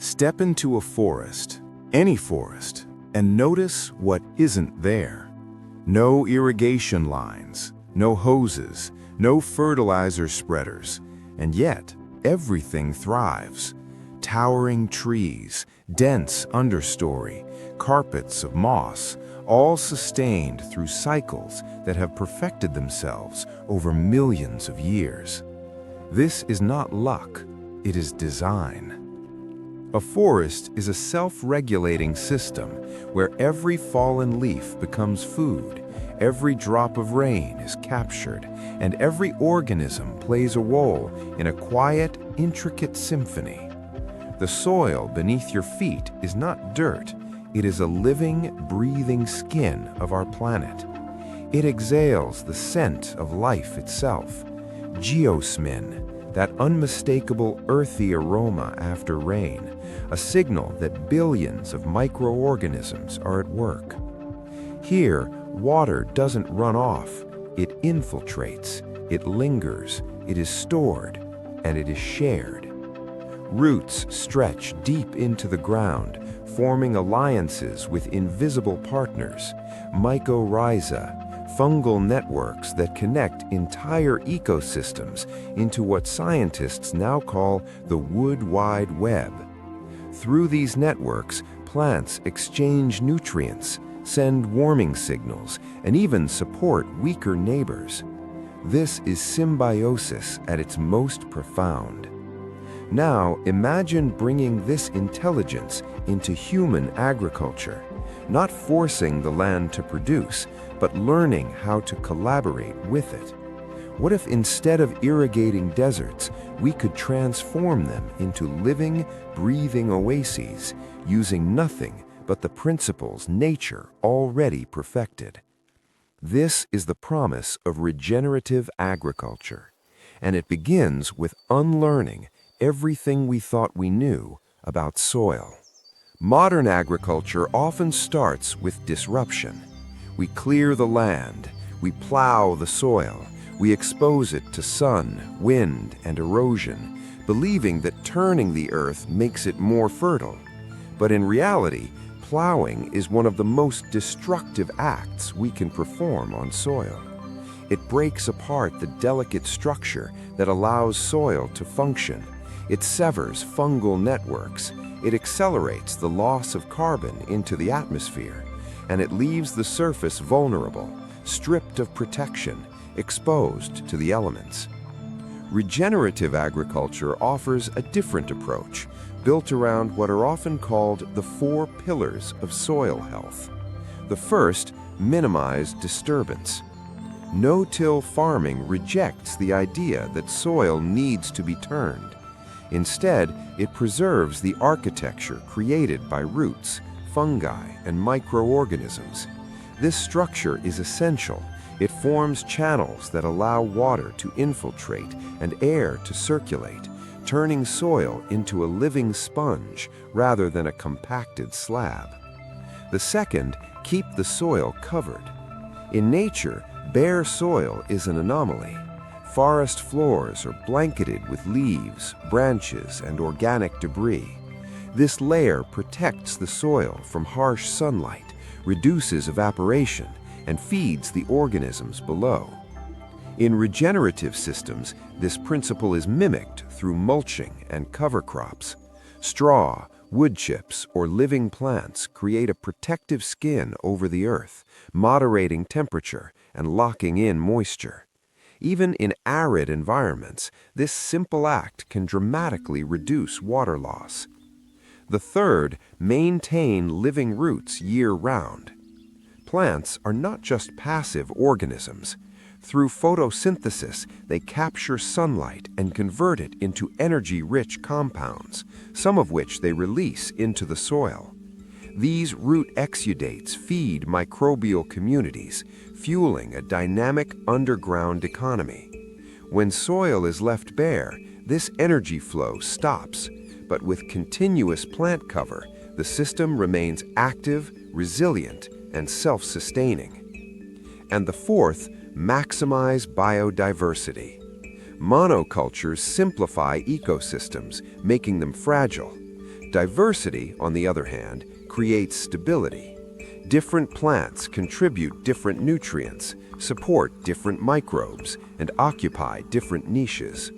Step into a forest, any forest, and notice what isn't there. No irrigation lines, no hoses, no fertilizer spreaders, and yet everything thrives. Towering trees, dense understory, carpets of moss, all sustained through cycles that have perfected themselves over millions of years. This is not luck, it is design. A forest is a self-regulating system where every fallen leaf becomes food, every drop of rain is captured, and every organism plays a role in a quiet, intricate symphony. The soil beneath your feet is not dirt, it is a living, breathing skin of our planet. It exhales the scent of life itself, geosmin, that unmistakable earthy aroma after rain, a signal that billions of microorganisms are at work. Here, water doesn't run off, it infiltrates, it lingers, it is stored, and it is shared. Roots stretch deep into the ground, forming alliances with invisible partners, mycorrhiza, fungal networks that connect entire ecosystems into what scientists now call the Wood Wide Web. Through these networks, plants exchange nutrients, send warming signals, and even support weaker neighbors. This is symbiosis at its most profound. Now, imagine bringing this intelligence into human agriculture, not forcing the land to produce, but learning how to collaborate with it. What if instead of irrigating deserts, we could transform them into living, breathing oases, using nothing but the principles nature already perfected? This is the promise of regenerative agriculture, and it begins with unlearning everything we thought we knew about soil. Modern agriculture often starts with disruption. We clear the land, we plow the soil, we expose it to sun, wind, and erosion, believing that turning the earth makes it more fertile. But in reality, plowing is one of the most destructive acts we can perform on soil. It breaks apart the delicate structure that allows soil to function. It severs fungal networks. It accelerates the loss of carbon into the atmosphere, and it leaves the surface vulnerable, stripped of protection, exposed to the elements. Regenerative agriculture offers a different approach, built around what are often called the 4 pillars of soil health. The first, minimize disturbance. No-till farming rejects the idea that soil needs to be turned. Instead, it preserves the architecture created by roots, fungi, and microorganisms. This structure is essential. It forms channels that allow water to infiltrate and air to circulate, turning soil into a living sponge rather than a compacted slab. The second, keep the soil covered. In nature, bare soil is an anomaly. Forest floors are blanketed with leaves, branches, and organic debris. This layer protects the soil from harsh sunlight, reduces evaporation, and feeds the organisms below. In regenerative systems, this principle is mimicked through mulching and cover crops. Straw, wood chips, or living plants create a protective skin over the earth, moderating temperature and locking in moisture. Even in arid environments, this simple act can dramatically reduce water loss. The third, maintain living roots year-round. Plants are not just passive organisms. Through photosynthesis, they capture sunlight and convert it into energy-rich compounds, some of which they release into the soil. These root exudates feed microbial communities, fueling a dynamic underground economy. When soil is left bare, this energy flow stops, but with continuous plant cover, the system remains active, resilient, and self-sustaining. And the fourth, maximize biodiversity. Monocultures simplify ecosystems, making them fragile. Diversity, on the other hand, creates stability. Different plants contribute different nutrients, support different microbes, and occupy different niches.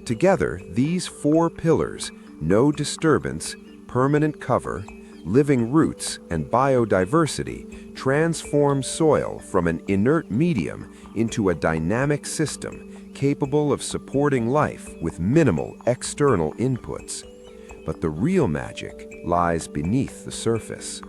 Together, these four pillars, no disturbance, permanent cover, living roots, and biodiversity, transform soil from an inert medium into a dynamic system capable of supporting life with minimal external inputs. But the real magic lies beneath the surface.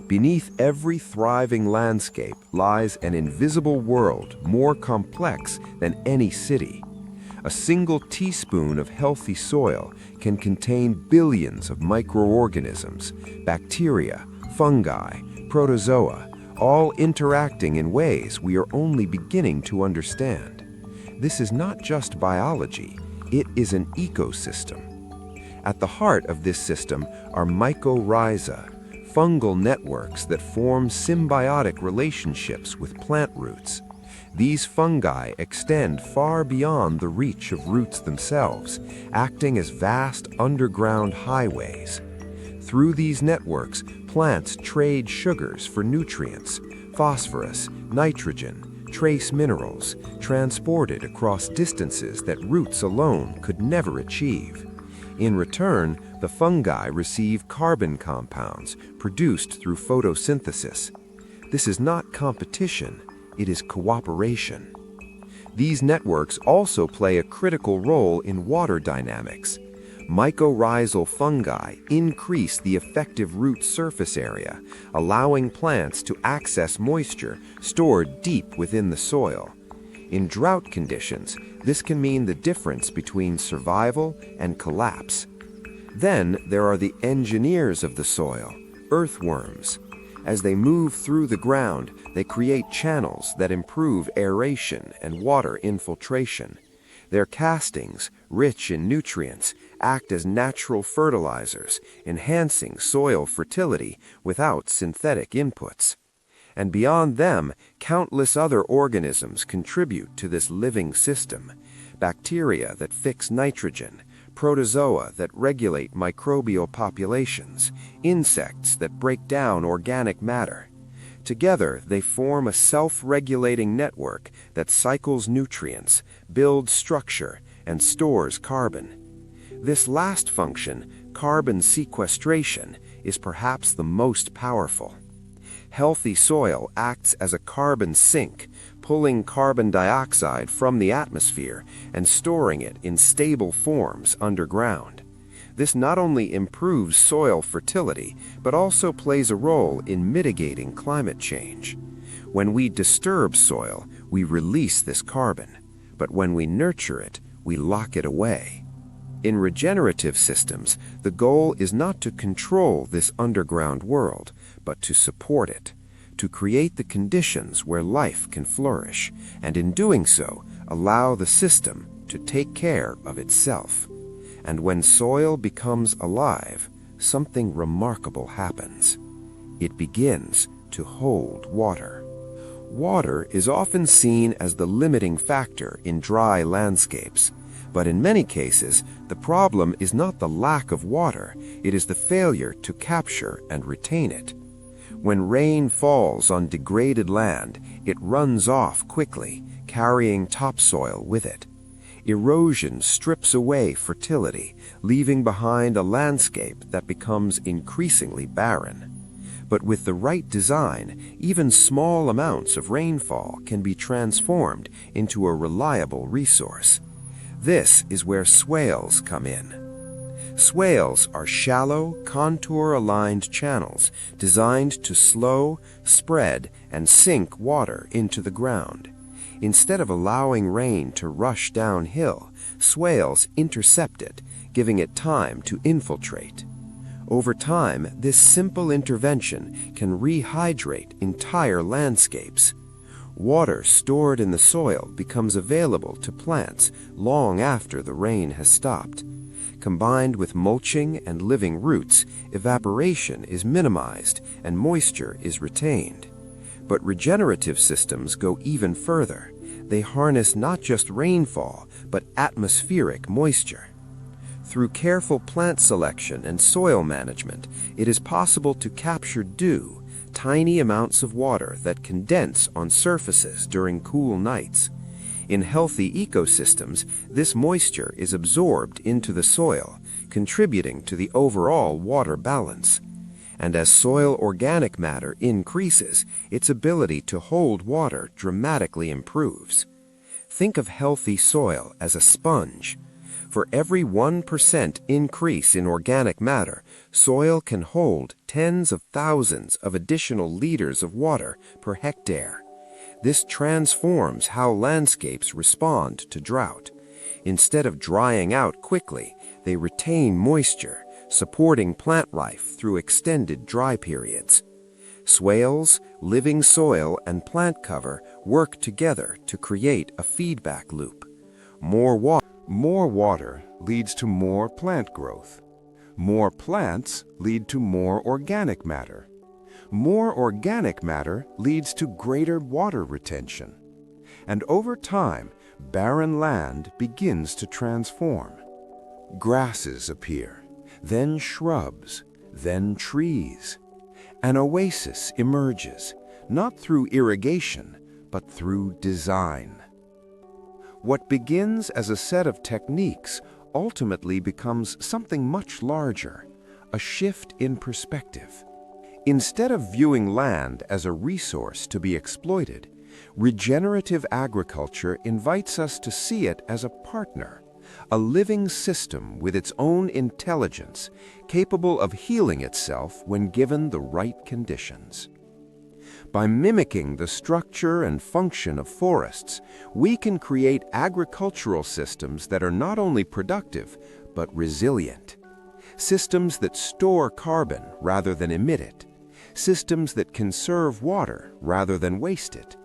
Beneath every thriving landscape lies an invisible world more complex than any city. A single teaspoon of healthy soil can contain billions of microorganisms, bacteria, fungi, protozoa, all interacting in ways we are only beginning to understand. This is not just biology, it is an ecosystem. At the heart of this system are mycorrhiza, fungal networks that form symbiotic relationships with plant roots. These fungi extend far beyond the reach of roots themselves, acting as vast underground highways. Through these networks, plants trade sugars for nutrients, phosphorus, nitrogen, trace minerals, transported across distances that roots alone could never achieve. In return, the fungi receive carbon compounds produced through photosynthesis. This is not competition, it is cooperation. These networks also play a critical role in water dynamics. Mycorrhizal fungi increase the effective root surface area, allowing plants to access moisture stored deep within the soil. In drought conditions, this can mean the difference between survival and collapse. Then there are the engineers of the soil, earthworms. As they move through the ground, they create channels that improve aeration and water infiltration. Their castings, rich in nutrients, act as natural fertilizers, enhancing soil fertility without synthetic inputs. And beyond them, countless other organisms contribute to this living system. Bacteria that fix nitrogen, protozoa that regulate microbial populations, insects that break down organic matter. Together, they form a self-regulating network that cycles nutrients, builds structure, and stores carbon. This last function, carbon sequestration, is perhaps the most powerful. Healthy soil acts as a carbon sink, pulling carbon dioxide from the atmosphere and storing it in stable forms underground. This not only improves soil fertility, but also plays a role in mitigating climate change. When we disturb soil, we release this carbon, but when we nurture it, we lock it away. In regenerative systems, the goal is not to control this underground world, but to support it, to create the conditions where life can flourish, and in doing so, allow the system to take care of itself. And when soil becomes alive, something remarkable happens. It begins to hold water. Water is often seen as the limiting factor in dry landscapes. But in many cases, the problem is not the lack of water, it is the failure to capture and retain it. When rain falls on degraded land, it runs off quickly, carrying topsoil with it. Erosion strips away fertility, leaving behind a landscape that becomes increasingly barren. But with the right design, even small amounts of rainfall can be transformed into a reliable resource. This is where swales come in. Swales are shallow, contour-aligned channels designed to slow, spread, and sink water into the ground. Instead of allowing rain to rush downhill, swales intercept it, giving it time to infiltrate. Over time, this simple intervention can rehydrate entire landscapes. Water stored in the soil becomes available to plants long after the rain has stopped. Combined with mulching and living roots, evaporation is minimized and moisture is retained. But regenerative systems go even further. They harness not just rainfall, but atmospheric moisture. Through careful plant selection and soil management, it is possible to capture dew, tiny amounts of water that condense on surfaces during cool nights. In healthy ecosystems, this moisture is absorbed into the soil, contributing to the overall water balance. And as soil organic matter increases, its ability to hold water dramatically improves. Think of healthy soil as a sponge. For every 1% increase in organic matter, soil can hold tens of thousands of additional liters of water per hectare. This transforms how landscapes respond to drought. Instead of drying out quickly, they retain moisture, supporting plant life through extended dry periods. Swales, living soil, and plant cover work together to create a feedback loop. More water leads to more plant growth. More plants lead to more organic matter. More organic matter leads to greater water retention. And over time, barren land begins to transform. Grasses appear, then shrubs, then trees. An oasis emerges, not through irrigation, but through design. What begins as a set of techniques ultimately becomes something much larger, a shift in perspective. Instead of viewing land as a resource to be exploited, regenerative agriculture invites us to see it as a partner, a living system with its own intelligence, capable of healing itself when given the right conditions. By mimicking the structure and function of forests, we can create agricultural systems that are not only productive, but resilient. Systems that store carbon rather than emit it. Systems that conserve water rather than waste it.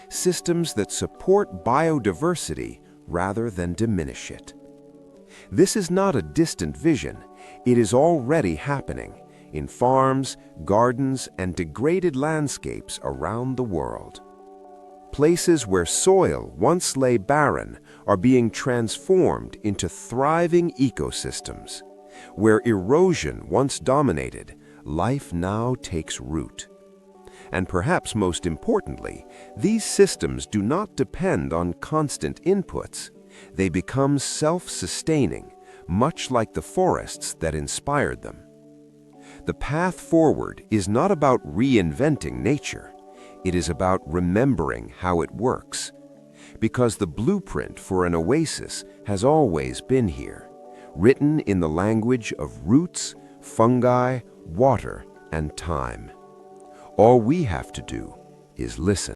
Systems that support biodiversity rather than diminish it. This is not a distant vision. It is already happening in farms, gardens, and degraded landscapes around the world. Places where soil once lay barren are being transformed into thriving ecosystems. Where erosion once dominated, life now takes root. And perhaps most importantly, these systems do not depend on constant inputs. They become self-sustaining, much like the forests that inspired them. The path forward is not about reinventing nature. It is about remembering how it works. Because the blueprint for an oasis has always been here, written in the language of roots, fungi, water, and time. All we have to do is listen.